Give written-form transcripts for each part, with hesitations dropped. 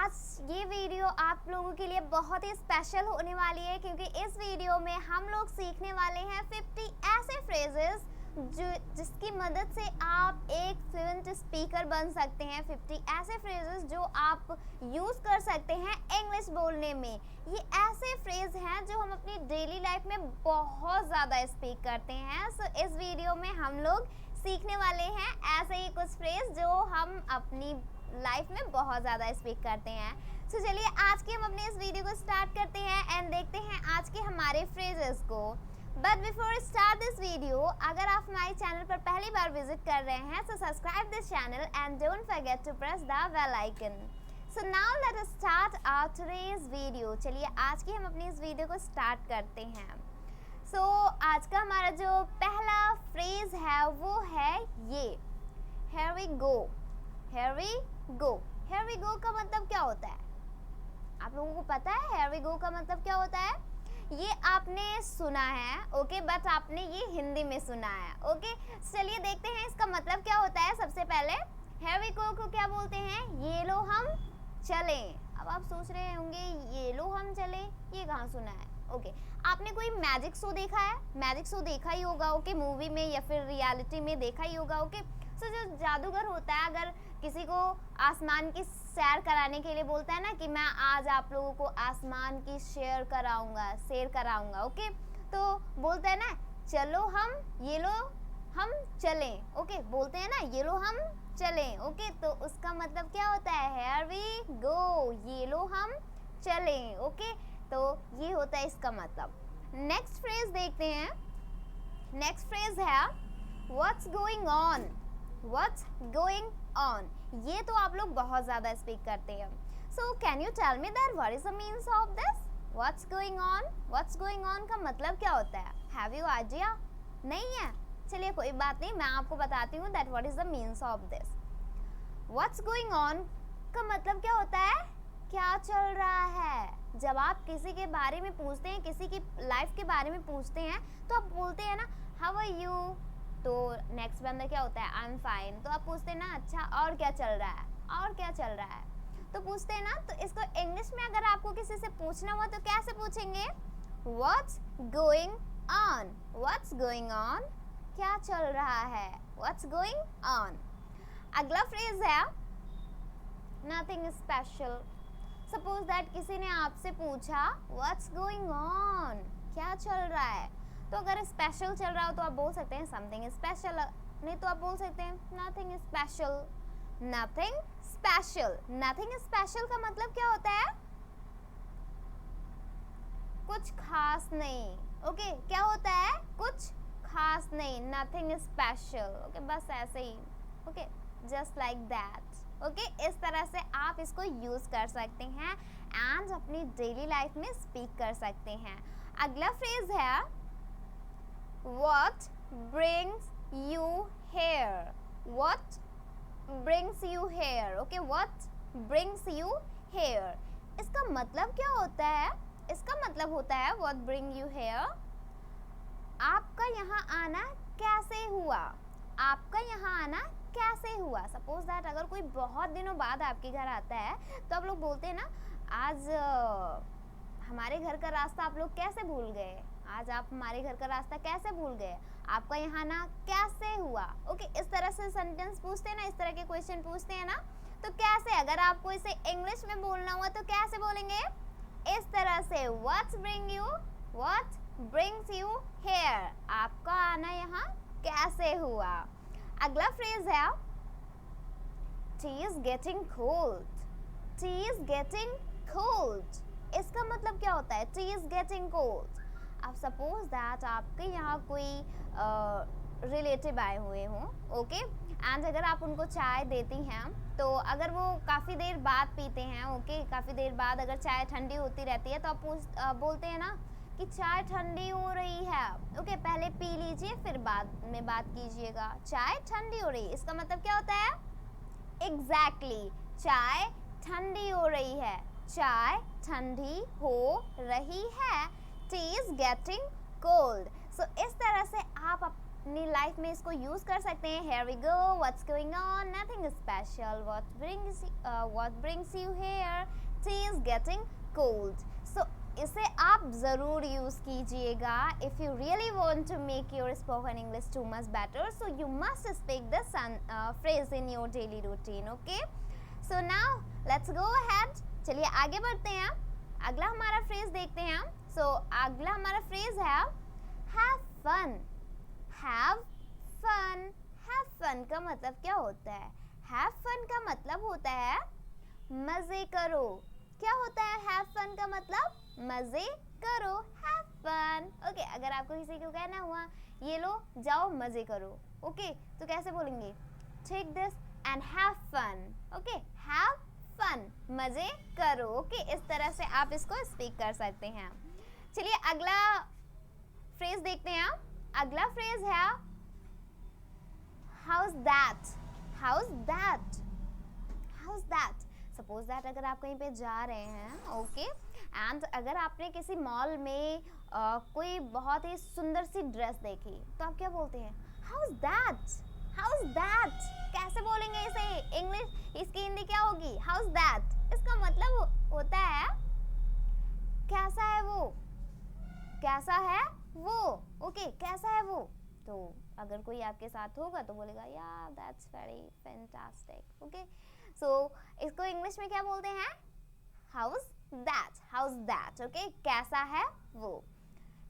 आज ये वीडियो आप लोगों के लिए बहुत ही स्पेशल होने वाली है क्योंकि इस वीडियो में हम लोग सीखने वाले हैं 50 ऐसे फ्रेजेस जिसकी मदद से आप एक फ्लुएंट स्पीकर बन सकते हैं। 50 ऐसे फ्रेजेस जो आप यूज़ कर सकते हैं इंग्लिश बोलने में। ये ऐसे फ्रेज हैं जो हम अपनी डेली लाइफ में बहुत ज़्यादा स्पीक करते हैं। सो इस वीडियो में हम लोग सीखने वाले हैं ऐसे ही कुछ फ्रेज जो हम अपनी लाइफ में बहुत ज़्यादा स्पीक करते हैं। सो चलिए आज की हम अपने इस वीडियो को स्टार्ट करते हैं एंड देखते हैं आज के हमारे फ्रेजेस को। But before start this video, अगर आप हमारे चैनल पर पहली बार विजिट कर रहे हैं तो subscribe this channel and don't forget to press the bell icon. So now let us start our today's video. चलिए आज की हम अपनी इस वीडियो को स्टार्ट करते हैं। सो आज का हमारा जो पहला फ्रेज है वो है ये, here we go। here we go, here we go का मतलब क्या होता है? आप लोगों को पता है here we go का मतलब क्या होता है? ये आपने सुना है, ओके, बट आपने ये हिंदी में सुना है, ओके। चलिए देखते हैं इसका मतलब क्या होता है। सबसे पहले here we go को क्या बोलते हैं? ये लो हम चलें। अब आप सोच रहे होंगे ये लो हम चलें, ये कहाँ सुना है? ओके, आपने कोई मैजिक शो देखा है? मैजिक शो देखा ही होगा, ओके, मूवी में या फिर रियलिटी में देखा ही होगा, ओके। सो जो जादूगर होता है अगर किसी को आसमान की सैर कराने के लिए बोलता है ना कि मैं आज आप लोगों को आसमान की सैर कराऊंगा, ओके, तो बोलता है ना चलो हम ये लो हम चलें, ओके, बोलते हैं ना ये लो हम चलें, ओके। तो उसका मतलब क्या होता है? here we go, ये लो हम चलें, ओके। तो ये होता है इसका मतलब। नेक्स्ट फ्रेज देखते हैं। नेक्स्ट फ्रेज है what's going on। what's going on, ये तो आप लोग बहुत ज़्यादा स्पीक करते हैं। So can you tell me that what is the means of this? what's going on, what's going on का मतलब क्या होता है? Have you idea? नहीं है? चलिए कोई बात नहीं, मैं आपको बताती हूँ that what is the means of this। what's going on का मतलब क्या होता है? क्या चल रहा है? जब आप किसी के बारे में पूछते हैं, किसी की लाइफ के बारे में पूछते हैं तो आप बोलते हैं ना हाउ आर यू, तो नेक्स्ट बंदा क्या होता है? I am fine. तो आप पूछते हैं ना अच्छा और क्या चल रहा है, और क्या चल रहा है, तो पूछते हैं ना। तो इसको इंग्लिश में अगर आपको किसी से पूछना हुआ तो कैसे पूछेंगे? What's going on. What's going on, क्या चल रहा है? What's going on. अगला फ्रेज है नथिंग स्पेशल। सपोज दैट किसी ने आपसे पूछा व्हाट्स गोइंग ऑन, क्या चल रहा है, तो अगर स्पेशल चल रहा हो तो आप बोल सकते हैं समथिंग स्पेशल, नहीं तो आप बोल सकते हैं nothing special. Nothing special, nothing special का मतलब क्या होता है? कुछ खास नहीं, ओके। क्या होता है? कुछ खास नहीं, नथिंग स्पेशल, ओके, बस ऐसे ही, okay, just like that, okay. इस तरह से आप इसको यूज कर सकते हैं एंड अपनी डेली लाइफ में स्पीक कर सकते हैं। अगला फ्रेज है what brings you here। what brings you here, okay, what brings you here, इसका मतलब क्या होता है? इसका मतलब होता है what bring you here, आपका यहाँ आना कैसे हुआ, आपका यहाँ आना कैसे हुआ। सपोज दैट अगर कोई बहुत दिनों बाद आपके घर आता है तो आप लोग बोलते हैं ना आज हमारे घर का रास्ता आप लोग कैसे भूल गए, आज आप हमारे घर का रास्ता कैसे भूल गए, आपका यहाँ आना कैसे हुआ, ओके। इस तरह से सेंटेंस पूछते हैं ना, इस तरह के क्वेश्चन पूछते हैं ना, तो कैसे, अगर आपको इसे इंग्लिश में बोलना हुआ तो कैसे बोलेंगे? इस तरह से what brings you here, आपका आना यहाँ कैसे हुआ। अगला फ्रेज है tea is getting cold। tea is getting cold, इसका मतलब क्या होता है? tea is getting cold। अब सपोज दैट आपके यहाँ कोई रिलेटिव आए हुए हों, ओके, एंड अगर आप उनको चाय देती हैं तो अगर वो काफ़ी देर बाद पीते हैं, ओके, काफ़ी देर बाद अगर चाय ठंडी होती रहती है तो आप बोलते हैं ना कि चाय ठंडी हो रही है, ओके, पहले पी लीजिए फिर बाद में बात कीजिएगा, चाय ठंडी हो रही है। इसका मतलब क्या होता है? एग्जैक्टली, चाय ठंडी हो रही है, चाय ठंडी हो रही है। Tea is getting cold. So इस तरह से आप अपनी लाइफ में इसको यूज कर सकते हैं. Here we go. What's going on? Nothing special. What brings you here? Tea is getting cold. So इसे आप ज़रूर यूज़ कीजिएगा. If you really want to make your spoken English too much better, so you must speak this phrase in your daily routine. Okay? So now let's go ahead. चलिए आगे बढ़ते हैं. अगला हमारा फ्रेज देखते हैं. So अगला हमारा फ्रेज है have fun. Have fun. Have fun का मतलब क्या होता है? Have fun का मतलब होता है मजे करो. क्या होता है have fun का मतलब? मजे करो. Have fun. ओके, अगर आपको किसी को कहना हुआ ये लो जाओ मजे करो, ओके, तो कैसे बोलेंगे? Take this and have fun. Okay, have fun. मजे करो. ओके, इस तरह से आप इसको स्पीक कर सकते हैं. चलिए अगला फ्रेज देखते हैं. अगला फ्रेज है how's that. How's that. How's that. Suppose that अगर आप कहीं पे जा रहे हैं, ओके, एंड अगर आपने किसी मॉल में कोई बहुत ही सुंदर सी ड्रेस देखी तो आप क्या बोलते हैं? How's that. How's that. कैसे बोलेंगे इसे? इंग्लिश, इसकी हिंदी क्या होगी? How's that. इसका मतलब होता है कैसा है वो. कैसा है वो. ओके, कैसा है वो. तो अगर कोई आपके साथ होगा तो बोलेगा या that's very fantastic. Okay, so इसको इंग्लिश में क्या बोलते हैं? How's that. How's that. Okay, कैसा है वो.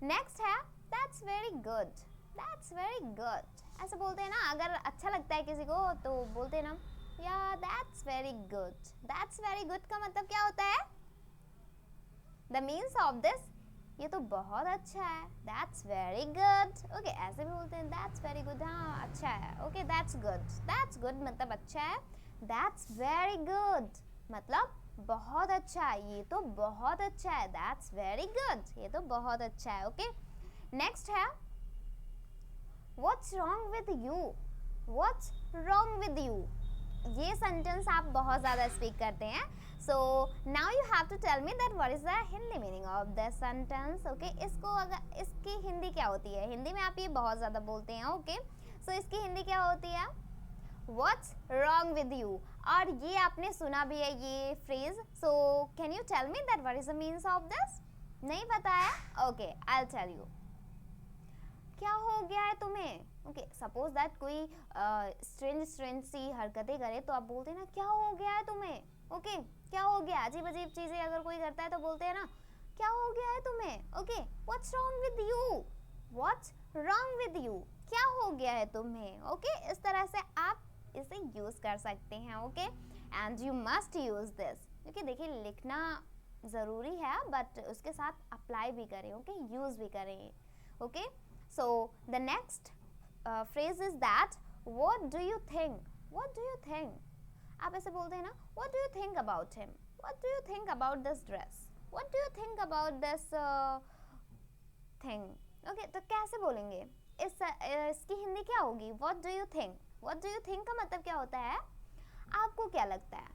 नेक्स्ट है that's very good. That's very good. ऐसे बोलते हैं ना, अगर अच्छा लगता है किसी को तो बोलते हैं ना या that's very good. That's very good का मतलब क्या होता है? द मीन्स ऑफ दिस, ये तो बहुत अच्छा है. That's very good. ओके, ऐसे भी बोलते हैं दैट्स वेरी गुड. हाँ, अच्छा है. Okay, that's good. That's good मतलब अच्छा है. दैट्स वेरी गुड मतलब बहुत अच्छा है. ये तो बहुत अच्छा है. That's very good. ये तो बहुत अच्छा है. ओके, नेक्स्ट है what's wrong with you. What's wrong with you. ये सेंटेंस आप बहुत ज़्यादा स्पीक करते हैं. So now you have to tell me that what is the Hindi meaning of this sentence. Okay, इसको अगर इसकी हिंदी क्या होती है? हिंदी में आप ये बहुत ज़्यादा बोलते हैं. ओके, सो इसकी हिंदी क्या होती है? What's wrong with you. और ये आपने सुना भी है ये phrase. So can you tell me that what is the means of this? नहीं पता है? Okay, I will tell you. क्या हो गया है तुम्हें? ओके, सपोज दैट कोई स्ट्रेंज सी हरकतें करे तो आप बोलते हैं ना क्या हो गया है तुम्हें. ओके, क्या हो गया? अजीब अजीब चीजें अगर कोई करता है तो बोलते हैं ना क्या हो गया है तुम्हें. Okay, what's wrong with you. What's wrong with you. क्या हो गया है तुम्हें. ओके, इस तरह से आप इसे यूज कर सकते हैं. Okay, and you must use this. क्योंकि देखिए लिखना ज़रूरी है बट उसके साथ अप्लाई भी करें. ओके, यूज भी करें. Okay, so the next phrase is that what do you think. What do you think. आप ऐसे बोलते हैं ना what do you think about him. What do you think about this dress. What do you think about this thing. Okay, तो कैसे बोलेंगे? इसकी हिंदी क्या होगी? What do you think. What do you think का मतलब क्या होता है? आपको क्या लगता है.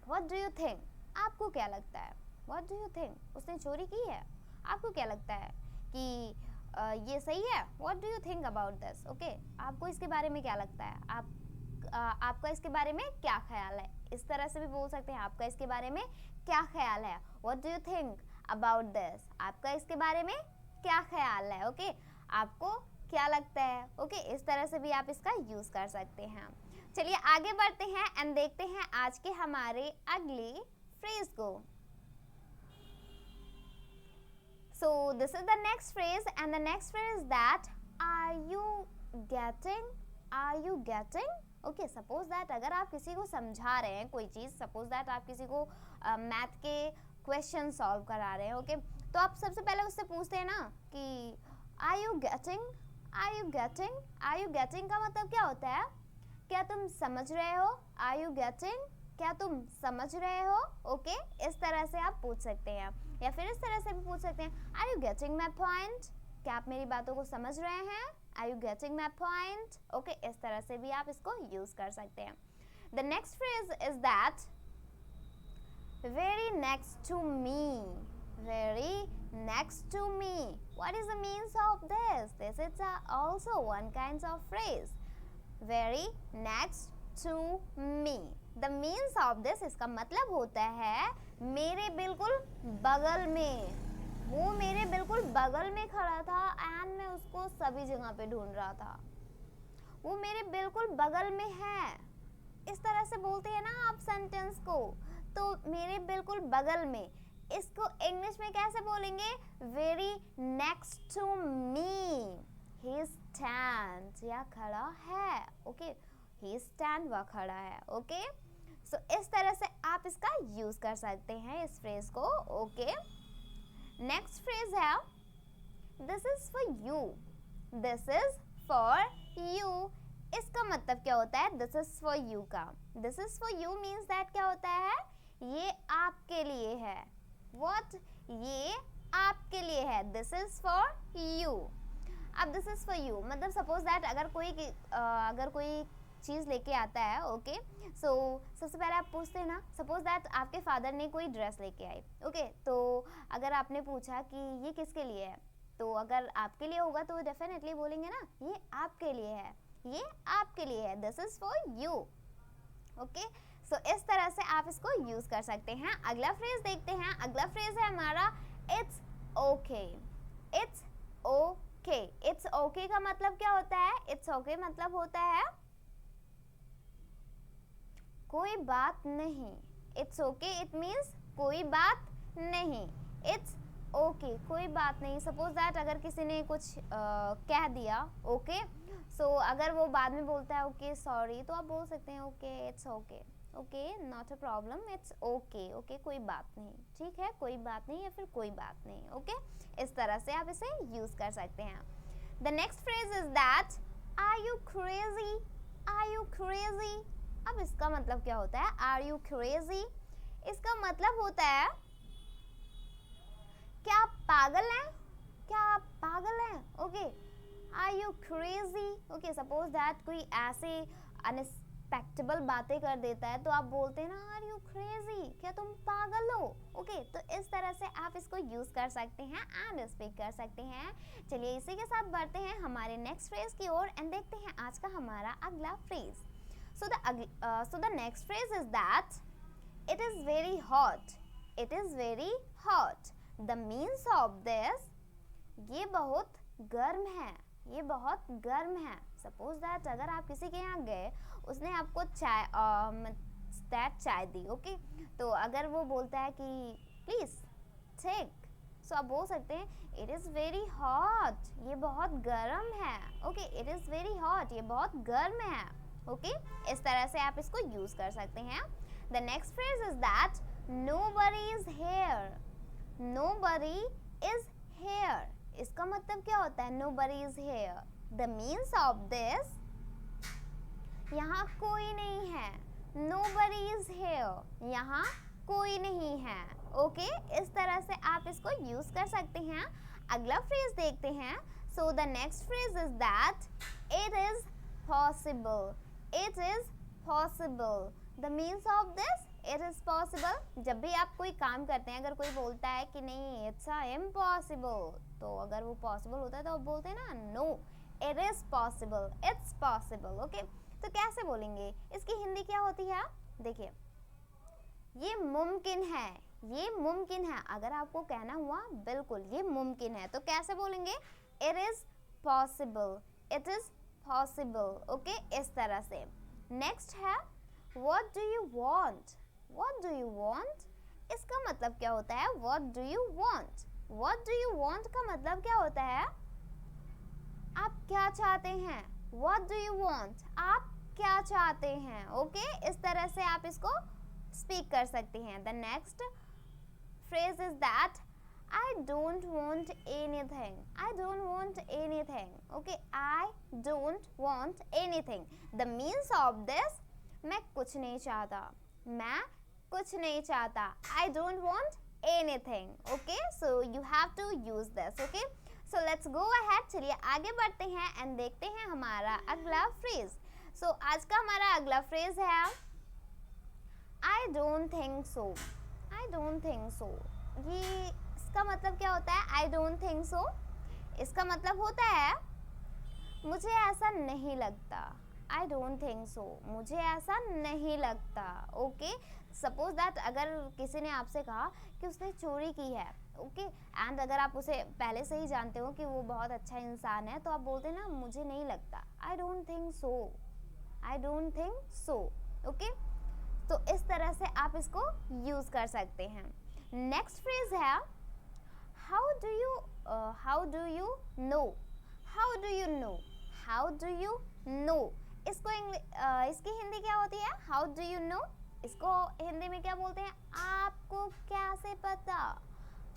What do you think. आपको क्या लगता है. What do you think. उसने चोरी की है. आपको क्या लगता है कि ये सही है. What do you think about this. Okay, आपको इसके बारे में क्या लगता है. आपका इसके बारे में क्या ख्याल है. इस तरह से भी बोल सकते हैं आपका इसके बारे में क्या ख्याल है. What do you think about this. आपका इसके बारे में क्या ख्याल है. ओके, आपको क्या लगता है. ओके, इस तरह से भी आप इसका यूज कर सकते हैं. चलिए आगे बढ़ते हैं एंड देखते हैं आज के हमारे अगले फ्रेज को. So this is the next phrase and the next phrase is that are you getting. Are you getting. Okay, suppose that अगर आप किसी को समझा रहे हैं कोई चीज़, सपोज दैट आप किसी को मैथ के क्वेश्चन सॉल्व करा रहे हैं. ओके, तो आप सबसे पहले उससे पूछते हैं ना कि are you getting. Are you getting. Are you getting का मतलब क्या होता है? क्या तुम समझ रहे हो. Are you getting. क्या तुम समझ रहे हो. ओके, इस तरह से आप पूछ सकते हैं. या फिर इस तरह से भी पूछ सकते हैं are you getting my point. क्या आप मेरी बातों को समझ रहे हैं. Are you getting my point. Okay, इस तरह से भी आप इसको यूज कर सकते हैं. The next phrase is that very next to me. Very next to me. What is the means of this? This is also one kind of phrase. Very next to me. The means of this, इसका मतलब होता है मेरे बिल्कुल बगल में. वो मेरे बिल्कुल बगल में खड़ा था एंड मैं उसको सभी जगह पे ढूंढ रहा था. वो मेरे बिल्कुल बगल में है. इस तरह से बोलते हैं ना आप सेंटेंस को, तो मेरे बिल्कुल बगल में. इसको इंग्लिश में कैसे बोलेंगे? Very next to me. He stands, या खड़ा है. ओके, ही स्टैंड, वह खड़ा है. ओके, सो इस तरह से आप इसका यूज कर सकते हैं इस फ्रेज को. ओके, नेक्स्ट फ्रेज है this is for you. This is for you. इसका मतलब क्या होता है दिस इज फॉर यू का? This is for you means that क्या होता है? ये आपके लिए है. What? ये आपके लिए है. This is for you. अब दिस इज फॉर यू मतलब सपोज दैट अगर कोई चीज़ लेके आता है. ओके, सो सबसे पहले आप पूछते हैं ना, सपोज दैट आपके फादर ने कोई ड्रेस लेके आई. ओके, तो अगर आपने पूछा कि ये किसके लिए है, तो अगर आपके लिए होगा तो डेफिनेटली बोलेंगे ना ये आपके लिए है, ये आपके लिए है. This is for you. Okay, so इस तरह से आप इसको यूज कर सकते हैं. अगला फ्रेज देखते हैं. अगला फ्रेज है हमारा it's okay. It's okay. It's okay का मतलब क्या होता है? इट्स ओके मतलब होता है कोई बात नहीं. इट्स ओके इट मीन्स कोई बात नहीं. इट्स ओके, कोई बात नहीं. सपोज दैट अगर किसी ने कुछ कह दिया, ओके, सो अगर वो बाद में बोलता है ओके सॉरी, तो आप बोल सकते हैं okay it's okay. Okay, not a problem, it's okay. Okay, कोई बात नहीं, ठीक है, कोई बात नहीं, या फिर कोई बात नहीं. ओके, इस तरह से आप इसे यूज कर सकते हैं. The next phrase is that are you crazy. Are you crazy. अब इसका मतलब क्या होता है? आर यू क्रेजी, इसका मतलब होता है क्या आप पागल हैं? क्या आप पागल हैं? Okay, are you crazy. Okay, suppose that कोई ऐसे अनएक्सपेक्टेबल बातें कर देता है तो आप बोलते हैं ना आर यू क्रेजी, क्या तुम पागल हो. ओके, तो इस तरह से आप इसको यूज कर सकते हैं एंड स्पीक कर सकते हैं. चलिए इसी के साथ बढ़ते हैं हमारे नेक्स्ट फ्रेज की ओर एंड देखते हैं आज का हमारा अगला phrase. So the next phrase is that it is very hot. It is very hot. The means of this, ये बहुत गर्म है. ये बहुत गर्म है. सपोज दैट अगर आप किसी के यहाँ गए, उसने आपको चाय दी. ओके, तो अगर वो बोलता है कि प्लीज टेक, सो आप बोल सकते हैं इट इज़ वेरी हॉट. ये बहुत गर्म है. Okay, it is very hot, ये बहुत गर्म है. ओके, इस तरह से आप इसको यूज कर सकते हैं. The next phrase is that nobody is here. Nobody is here. इसका मतलब क्या होता है? nobody is here. The means of this, यहाँ कोई नहीं है. nobody is here, यहाँ कोई नहीं है. ओके, इस तरह से आप इसको यूज कर सकते हैं. अगला फ्रेज देखते हैं. So the next phrase is that it is possible. It is possible. The means of this, it is possible. जब भी आप कोई काम करते हैं, अगर कोई बोलता है कि नहीं it's impossible, तो अगर वो possible होता है तो आप बोलते हैं ना no, it is possible, it's possible. Okay, तो कैसे बोलेंगे? इसकी हिंदी क्या होती है? देखिए, ये मुमकिन है. ये मुमकिन है. अगर आपको कहना हुआ बिल्कुल ये मुमकिन है, तो कैसे बोलेंगे? It is possible. It is possible. Okay, इस तरह से. नेक्स्ट है what do you want. What do you want, इसका मतलब क्या होता है? What do you want. What do you want का मतलब क्या होता है? आप क्या चाहते हैं? What do you want, आप क्या चाहते हैं. ओके, इस तरह से आप इसको स्पीक कर सकते हैं. The next phrase is that I don't want anything. I don't want anything. Okay, I don't want anything. The means of this, मैं कुछ नहीं चाहता. मैं कुछ नहीं चाहता. I don't want anything. Okay, so you have to use this. Okay, so let's go ahead. चलिए आगे बढ़ते हैं and देखते हैं हमारा अगला फ्रेज. So आज का हमारा अगला फ्रेज है I don't think so. I don't think so. ये इसका मतलब क्या होता है? I don't think so. इसका मतलब होता है मुझे ऐसा नहीं लगता। आई डोंट थिंक सो, मुझे ऐसा नहीं लगता। ओके, सपोज दैट अगर किसी ने आपसे कहा कि उसने चोरी की है, ओके, एंड अगर आप उसे पहले से ही जानते हो कि वो बहुत अच्छा इंसान है, तो आप बोलते ना मुझे नहीं लगता, I don't think so, I don't think so. Okay, तो इस तरह से आप इसको यूज कर सकते हैं। नेक्स्ट फ्रेज है how do you know, how do you know, how do you know. इसको इसकी हिंदी क्या होती है? How do you know. इसको हिंदी में क्या बोलते हैं? आपको कैसे पता,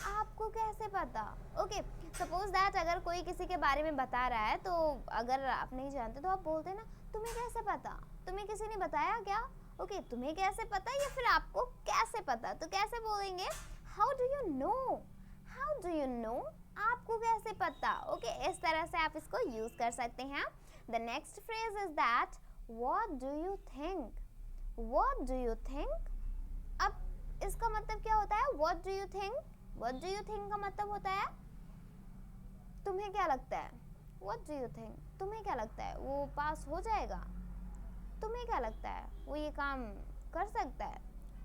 आपको कैसे पता। ओके, सपोज दैट अगर कोई किसी के बारे में बता रहा है, तो अगर आप नहीं जानते तो आप बोलते हैं ना तुम्हें कैसे पता, तुम्हें किसी ने बताया क्या? ओके, तुम्हें कैसे पता या फिर आपको कैसे पता, तो कैसे बोलेंगे? How do you know, how do you know, आपको कैसे पता। ओके, इस तरह से आप इसको यूज कर सकते हैं। The next phrase is that what do you think, what do you think. अब इसका मतलब क्या होता है? What do you think, what do you think का मतलब होता है तुम्हें क्या लगता है। व्हाट डू यू थिंक, तुम्हें क्या लगता है वो पास हो जाएगा, तुम्हें क्या लगता है वो ये काम कर सकता है,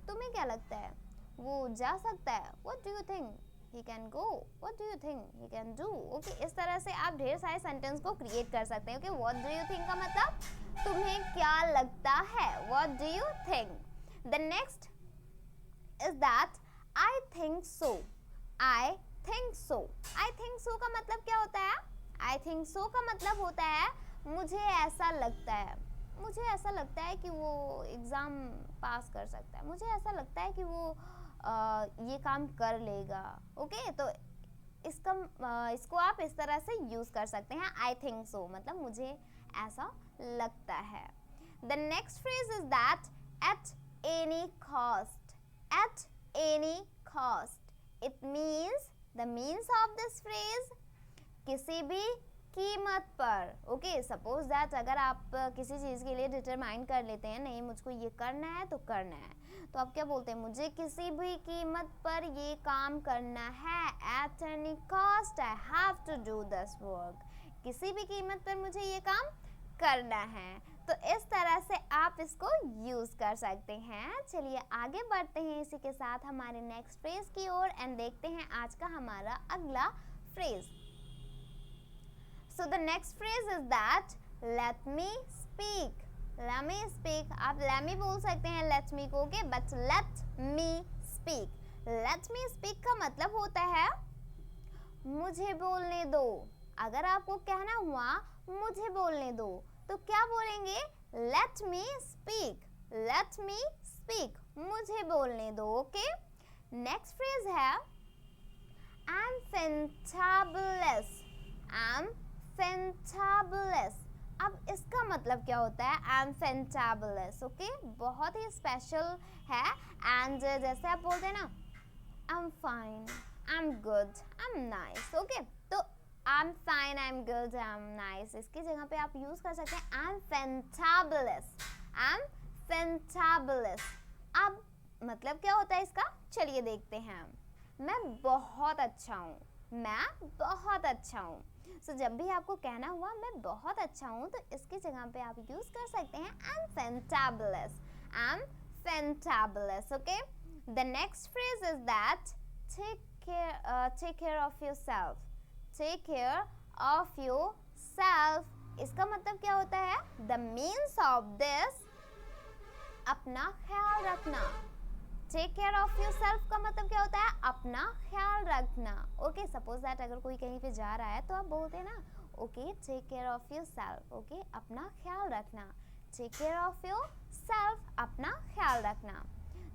तुम्हें क्या लगता है वो जा सकता है। What do you think he can go, what do you think he can do। Okay, इस तरह से आप ढेर सारे सेंटेंस को क्रिएट कर सकते हैं। Okay, what do you think का मतलब तुम्हें क्या लगता है, what do you think। the next is that I think so, I think so, I think so का मतलब क्या होता है? I think so का मतलब होता है मुझे ऐसा लगता है, मुझे ऐसा लगता है कि वो एग्ज़ाम पास कर सकता है, मुझे ऐसा लगता है कि वो ये काम कर लेगा। ओके, तो इसको आप इस तरह से यूज़ कर सकते हैं। आई थिंक सो मतलब मुझे ऐसा लगता है। The next phrase is that at any cost, eight any cost. It means, the means of this phrase किसी भी कीमत पर। ओके, सपोज दैट अगर आप किसी चीज़ के लिए डिटरमाइन कर लेते हैं नहीं मुझको ये करना है तो करना है, तो आप क्या बोलते हैं? मुझे किसी भी कीमत पर ये काम करना है। At any cost I have to do this work, किसी भी कीमत पर मुझे ये काम करना है। तो इस तरह से आप इसको यूज कर सकते हैं। चलिए आगे बढ़ते हैं इसी के साथ हमारे नेक्स्ट फ्रेज की ओर एंड देखते हैं आज का हमारा अगला phrase. So the next phrase is that let me speak, let me speak। आप let me बोल सकते हैं let me को, okay, but let me speak, let me speak का मतलब होता है मुझे बोलने दो। अगर आपको कहना हुआ मुझे बोलने दो तो क्या बोलेंगे? let me speak, let me speak, मुझे बोलने दो। ओके, नेक्स्ट फ्रेज है I'm fantabulous, I'm fantabulous। अब इसका मतलब क्या होता है? I'm fantabulous। ओके, बहुत ही स्पेशल है एंड जैसे आप बोलते हैं ना I'm fine, I'm good, I'm nice। Okay, तो I'm fine, I'm good, I'm nice इसकी जगह पे आप यूज कर सकते हैं I'm fantabulous, I'm fantabulous। अब मतलब क्या होता है इसका? चलिए देखते हैं। मैं बहुत अच्छा हूँ, मैं बहुत अच्छा हूँ। सो जब भी आपको कहना हुआ मैं बहुत अच्छा हूँ तो इसकी जगह पे आप यूज कर सकते हैं I'm fantabulous, I'm fantabulous। Okay, the next phrase is that take care of yourself, take care of yourself। इसका मतलब क्या होता है? the means of this अपना ख्याल रखना। Take care of your self का मतलब क्या होता है? अपना ख्याल रखना। ओके, सपोज दैट अगर कोई कहीं पे जा रहा है तो आप बोलते हैं ना okay take care of your self, okay, अपना ख्याल रखना। Take care of your self, अपना ख्याल रखना।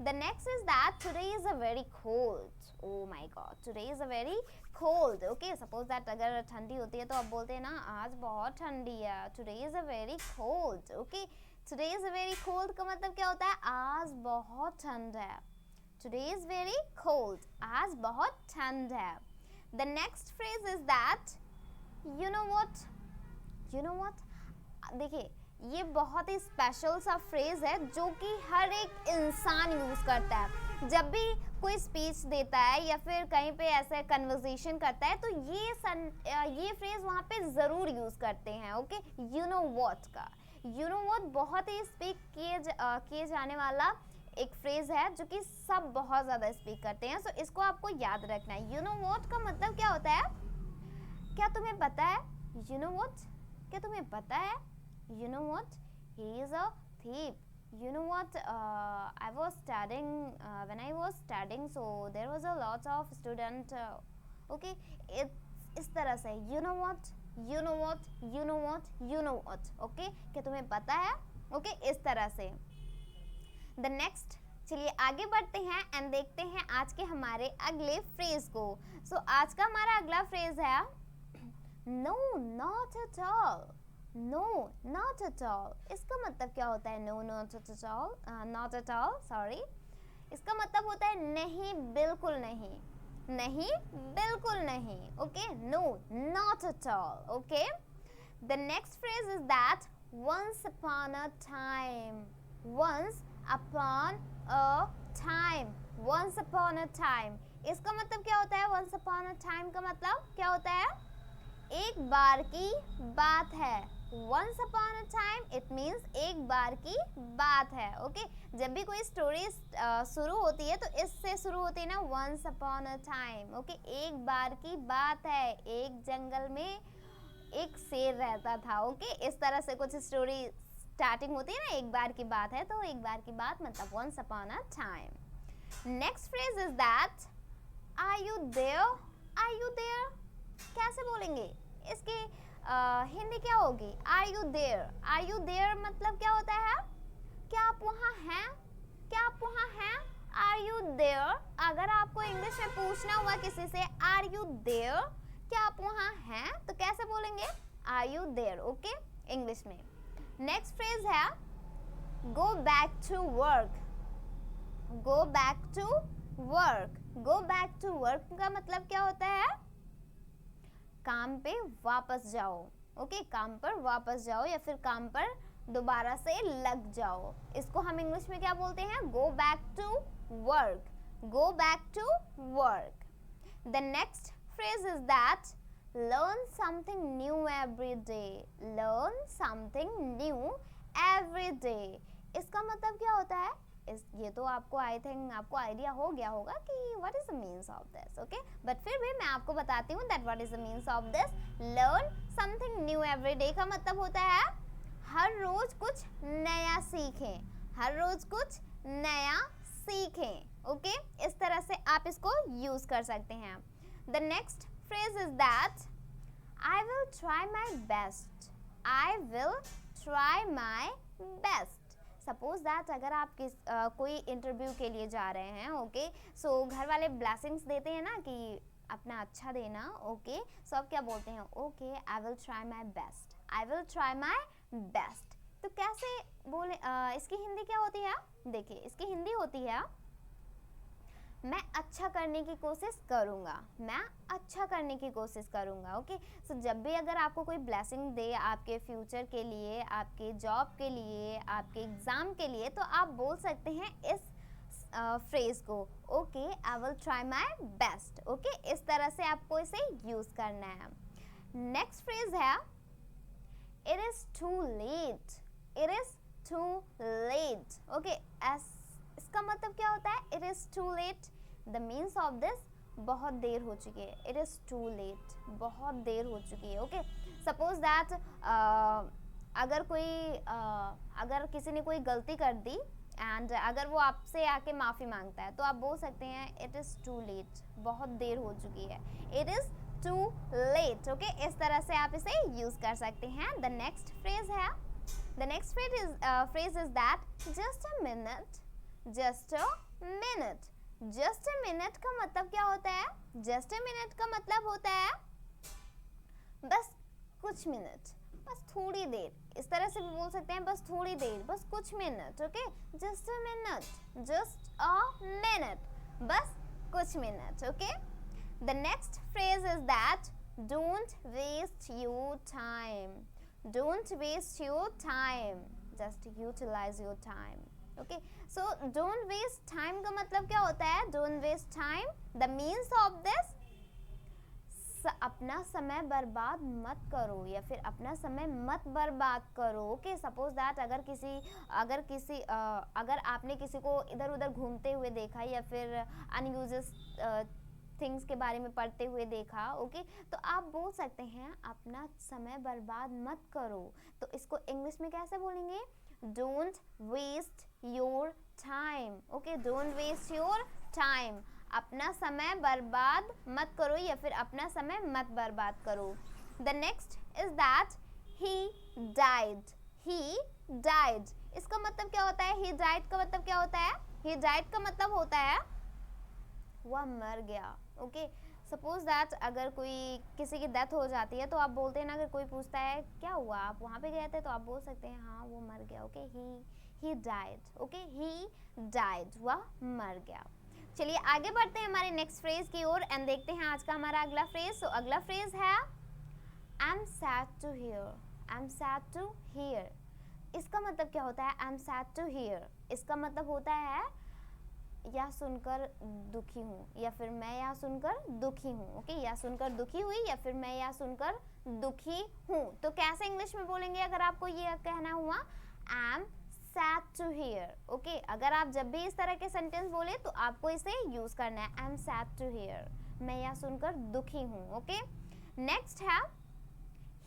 The next is that today is a very cold, oh my god, today is a very cold. Okay, suppose that अगर ठंडी होती है तो आप बोलते हैं ना आज बहुत ठंडी है, today is a very cold. Okay, today is very cold का मतलब क्या होता है? आज बहुत ठंड है। टुडे इज वेरी कोल्ड, आज बहुत ठंड है। The next phrase is that you know what, you know what. देखिए ये बहुत ही स्पेशल सा फ्रेज है जो कि हर एक इंसान यूज करता है। जब भी कोई स्पीच देता है या फिर कहीं पे ऐसा कन्वर्सेशन करता है, तो ये फ्रेज वहाँ पे ज़रूर यूज़ करते हैं। ओके, यू नो व्हाट का यू नो व्हाट बहुत ही स्पीक किए जाने वाला एक फ्रेज है जो कि सब बहुत ज़्यादा स्पीक करते हैं। सो इसको आपको याद रखना है। यू नो व्हाट का मतलब क्या होता है? क्या तुम्हें पता है? यू नो व्हाट, क्या तुम्हें पता है? You know what, he is a thief. You know what, I was studying, when I was studying, so there was a lot of student, okay, it's इस तरह से you know what, you know what, you know what, you know what, okay, क्या तुम्हें पता है? okay, इस तरह से। the next, चलिए आगे बढ़ते हैं एंड देखते हैं आज के हमारे अगले फ्रेज को। so आज का हमारा अगला फ्रेज है no not at all। No not at all, इसका मतलब क्या होता है? No not at all, not at all, sorry, इसका मतलब होता है नहीं, बिल्कुल नहीं, नहीं बिल्कुल नहीं। Okay, no not at all. Okay, the next phrase is that once upon a time. Once upon a time, once upon a time, इसका मतलब क्या होता है? वंस अपॉन अ टाइम का मतलब क्या होता है? एक बार की बात है। Once upon a time it means एक बार की बात है। ओके, जब भी कोई स्टोरी शुरू होती है तो इससे शुरू होती है ना, once upon a time। Okay, एक बार की बात है, एक जंगल में एक शेर रहता था। ओके, इस तरह से कुछ स्टोरी स्टार्टिंग होती है ना, एक बार की बात है, तो एक बार की बात मतलब once upon a time। Next phrase is that are you there, are you there, कैसे बोलेंगे? इसकी हिंदी क्या होगी? Are you there. Are you there मतलब क्या होता है? क्या आप वहाँ हैं? क्या आप वहाँ हैं? Are you there. अगर आपको इंग्लिश में पूछना हुआ किसी से आर यू देयर, क्या आप वहाँ हैं, तो कैसे बोलेंगे? Are you there. Okay, English में। नेक्स्ट फ्रेज है go back to work. Go back to work. Go back to work का मतलब क्या होता है? काम पे वापस जाओ। ओके, काम पर वापस जाओ या फिर काम पर दोबारा से लग जाओ। इसको हम इंग्लिश में क्या बोलते हैं? Go back to work. Go back to work. The next phrase is that learn something new every day. Learn something new every day, इसका मतलब क्या होता है? ये तो आपको आई थिंक आपको आइडिया हो गया होगा कि what is the means of this. Okay, but फिर भी मैं आपको बताती हूँ that what is the means of this. Learn something new every day का मतलब होता है हर रोज कुछ नया सीखें। हर रोज कुछ नया सीखें। ओके, इस तरह से आप इसको यूज कर सकते हैं। The next phrase is that I will try my best. I will try my best. Suppose that अगर आप कोई इंटरव्यू के लिए जा रहे हैं, ओके, सो घर वाले ब्लेसिंग्स देते हैं ना कि अपना अच्छा देना। ओके, सो आप क्या बोलते हैं? Okay, I will try my best. I will try my best. तो कैसे बोले? इसकी हिंदी क्या होती है? देखिए, इसकी हिंदी होती है मैं अच्छा करने की कोशिश करूँगा। मैं अच्छा करने की कोशिश करूँगा। ओके, सो जब भी अगर आपको कोई ब्लेसिंग दे आपके फ्यूचर के लिए, आपके जॉब के लिए, आपके एग्ज़ाम के लिए, तो आप बोल सकते हैं इस फ्रेज को, okay I will try my best. Okay, इस तरह से आपको इसे यूज़ करना है। नेक्स्ट फ्रेज है it is too late. It is too late. Okay, इसका मतलब क्या होता है? It is too late. The means of this बहुत देर हो चुकी है। इट इज़ टू लेट, बहुत देर हो चुकी है। ओके, सपोज दैट अगर किसी ने कोई गलती कर दी एंड अगर वो आपसे आके माफ़ी मांगता है, तो आप बोल सकते हैं इट इज़ टू लेट, बहुत देर हो चुकी है। It is too late. Okay, इस तरह से आप इसे यूज़ कर सकते हैं। द नेक्स्ट फ्रेज है The next phrase is that just a minute, just a minute, just a minute का मतलब क्या होता है? just a minute का मतलब होता है बस कुछ मिनट, बस थोड़ी देर। इस तरह से भी बोल सकते हैं बस थोड़ी देर, बस कुछ minute. Okay, just a minute, just a minute, बस कुछ minute. Okay, the next phrase is that don't waste your time. Don't waste your time, just utilize your time. Okay, so don't waste time का मतलब क्या होता है? Don't waste time, the means of this, अपना समय बर्बाद मत करो या फिर अपना समय मत बर्बाद करो। ओके, सपोज दैट अगर आपने किसी को इधर उधर घूमते हुए देखा या फिर अनयूजेस थिंग्स के बारे में पढ़ते हुए देखा, ओके, तो आप बोल सकते हैं अपना समय बर्बाद मत करो। तो इसको इंग्लिश में कैसे बोलेंगे? Don't waste your time. Okay, don't waste your time, अपना समय बर्बाद मत करो या फिर अपना समय मत बर्बाद करो। The next is that he died. He died, इसका मतलब क्या होता है? ही डाइड का मतलब क्या होता है? ही डाइड का मतलब होता है वह मर गया। ओके, सपोज दैट अगर कोई किसी की डेथ हो जाती है तो आप बोलते हैं ना, अगर कोई पूछता है क्या हुआ, आप वहाँ पे गए थे, तो आप बोल सकते हैं हाँ वो मर गया। Okay, he died. Okay, he died, वह मर गया। चलिए आगे बढ़ते हैं हमारे नेक्स्ट फ्रेज की ओर एंड देखते हैं आज का हमारा अगला फ्रेज। सो अगला फ्रेज है I am sad to hear. I am sad to hear, इसका मतलब क्या होता है? I am sad to hear, इसका मतलब होता है यह सुनकर दुखी हूँ या फिर मैं यह सुनकर दुखी हूँ। ओके, यह सुनकर दुखी हुई या फिर मैं यह सुनकर दुखी हूँ। तो कैसे इंग्लिश में बोलेंगे अगर आपको ये कहना हुआ? I am sad to hear. Okay, अगर आप जब भी इस तरह के सेंटेंस बोले तो आपको इसे यूज करना है, I am sad to hear, मैं यह सुनकर दुखी हूँ। ओके, नेक्स्ट है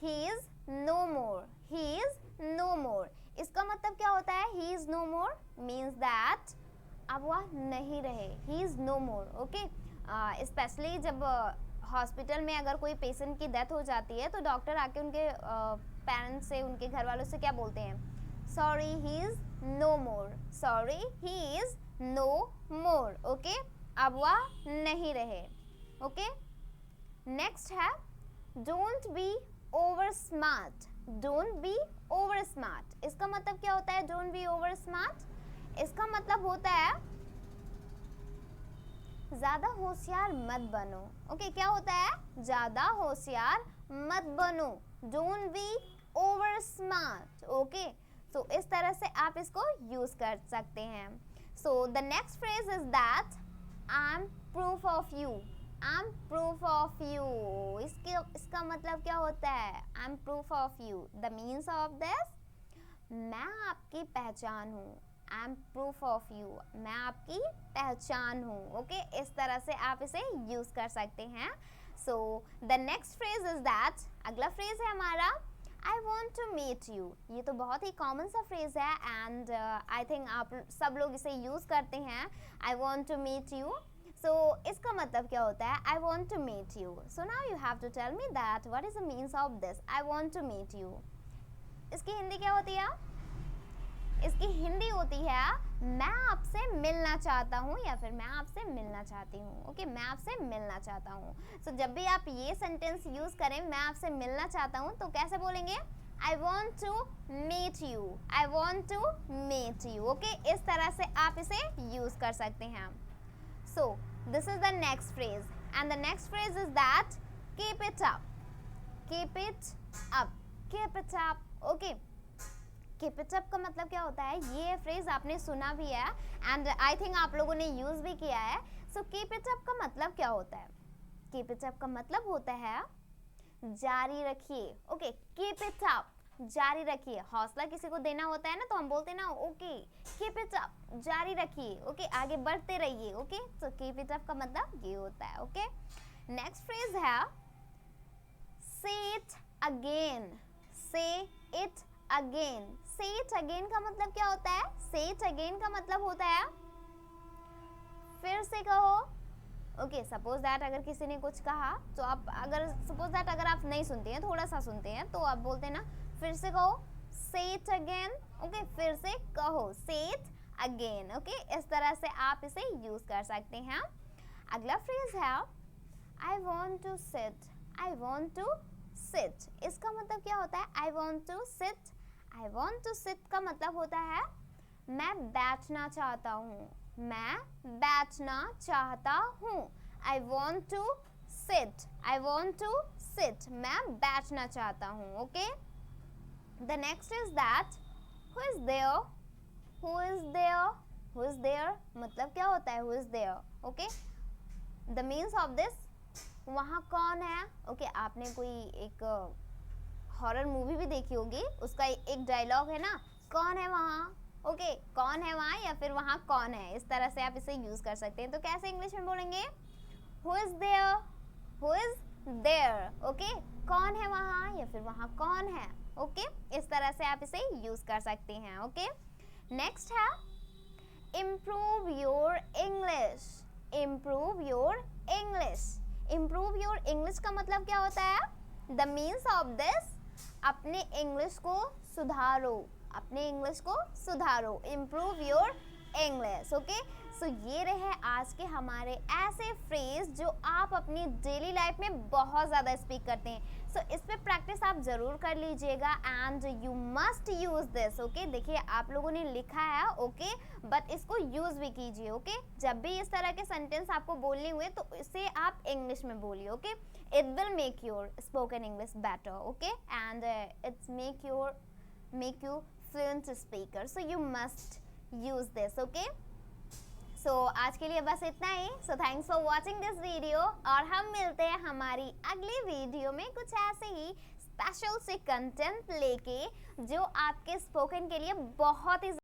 he is no more. He is no more, इसका मतलब क्या होता है? He is no more means that अब वह नहीं रहे। He is no more. Okay, specially जब हॉस्पिटल में अगर कोई पेशेंट की डेथ हो जाती है तो डॉक्टर आके उनके पेरेंट्स से, उनके घर वालों से क्या बोलते हैं? Sorry he is no more, sorry he is no more. Okay, अब वह नहीं रहे। ओके, नेक्स्ट है don't be over smart. Don't be over smart, इसका मतलब क्या होता है? डोंट बी ओवर स्मार्ट, इसका मतलब होता है ज्यादा होशियार मत बनो। ओके, क्या होता है? ज्यादा होशियार मत बनो, don't be over smart. Okay, so इस तरह से आप इसको यूज कर सकते हैं। So the next phrase is that I am proof of you. I am proof of you, इसका मतलब क्या होता है? I am proof of you, the means of this, मैं आपकी पहचान हूँ। I am proof of you, मैं आपकी पहचान हूँ। ओके, इस तरह से आप इसे यूज कर सकते हैं। So the next phrase is that, अगला फ्रेज है हमारा I want to meet you. ये तो बहुत ही कॉमन सा फ्रेज है एंड आई थिंक आप सब लोग इसे यूज करते हैं, I want to meet you. So इसका मतलब क्या होता है? I want to meet you. So now you have to tell me that what is the means of this I want to meet you. इसकी हिंदी क्या होती है? इसकी हिंदी होती है मैं आपसे मिलना चाहता हूँ या फिर मैं आपसे मिलना चाहती हूँ। ओके, मैं आपसे मिलना चाहता हूँ। सो जब भी आप ये सेंटेंस यूज करें, मैं आपसे मिलना चाहता हूँ, तो कैसे बोलेंगे? I want to meet you, I want to meet you. Okay, इस तरह से आप इसे यूज कर सकते हैं। So this is the next phrase and the next phrase is that keep it up. Keep it up, keep it up. Okay, keep it up का मतलब क्या होता है? ये फ्रेज आपने सुना भी है एंड आई थिंक आप लोगों ने यूज भी किया है। सो कीप इट अप का मतलब क्या होता है? कीप इट अप का मतलब होता है जारी रखिए। ओके, कीप इट अप, जारी रखिए। हौसला किसी को देना होता है ना, तो हम बोलते हैं ना ओके कीप इट अप, जारी रखिए। ओके, आगे बढ़ते रहिए। Okay, so keep it up का मतलब ये होता है। ओके, नेक्स्ट फ्रेज है से इट अगेन। से इट अगेन, से इट अगेन का मतलब क्या होता है? से इट अगेन का मतलब होता है फिर से कहो। ओके, सपोज दैट अगर किसी ने कुछ कहा तो आप अगर सपोज दैट अगर आप नहीं सुनते हैं, थोड़ा सा सुनते हैं, तो आप बोलते हैं ना फिर से कहो, से इट अगेन। ओके, फिर से कहो, से इट अगेन। ओके, इस तरह से आप इसे यूज कर सकते हैं। अगला फ्रेज है I want to sit. I want to sit, इसका मतलब क्या होता है? I want to sit. I want to sit का मतलब होता है मैं बैठना चाहता हूँ, मैं बैठना चाहता हूँ। I want to sit, I want to sit, मैं बैठना चाहता हूँ। Okay, the next is that who is there who is there, who is there मतलब क्या होता है, who is there, okay. The means of this, वहाँ कौन है, ओके। आपने कोई एक हॉरर मूवी भी देखी होगी, उसका एक डायलॉग है ना, कौन है वहाँ, ओके, कौन है वहाँ या फिर वहाँ कौन है, इस तरह से आप इसे यूज कर सकते हैं। तो कैसे इंग्लिश में बोलेंगे, who is there, who is there, okay, कौन है वहाँ या फिर वहाँ कौन है, ओके। इस तरह से आप इसे यूज कर सकते हैं, ओके। नेक्स्ट है improve your English, improve your English. Improve your English का मतलब क्या होता है, द मीन्स ऑफ दिस, अपने इंग्लिश को सुधारो, अपने इंग्लिश को सुधारो, इम्प्रूव योर इंग्लिश, ओके। सो ये रहे आज के हमारे ऐसे फ्रेज जो आप अपनी डेली लाइफ में बहुत ज़्यादा स्पीक करते हैं। सो इस पे प्रैक्टिस आप ज़रूर कर लीजिएगा and you must use this, okay. देखिए आप लोगों ने लिखा है, ओके, बट इसको यूज़ भी कीजिए, ओके। जब भी इस तरह के सेंटेंस आपको बोलने हुए तो इसे आप इंग्लिश में बोलिए, okay. It will make your spoken English better, okay, and it's make you fluent speaker, so you must use this, okay. So आज के लिए बस इतना ही। So thanks for watching this video और हम मिलते हैं हमारी अगली वीडियो में कुछ ऐसे ही स्पेशल से कंटेंट लेके जो आपके स्पोकन के लिए बहुत ही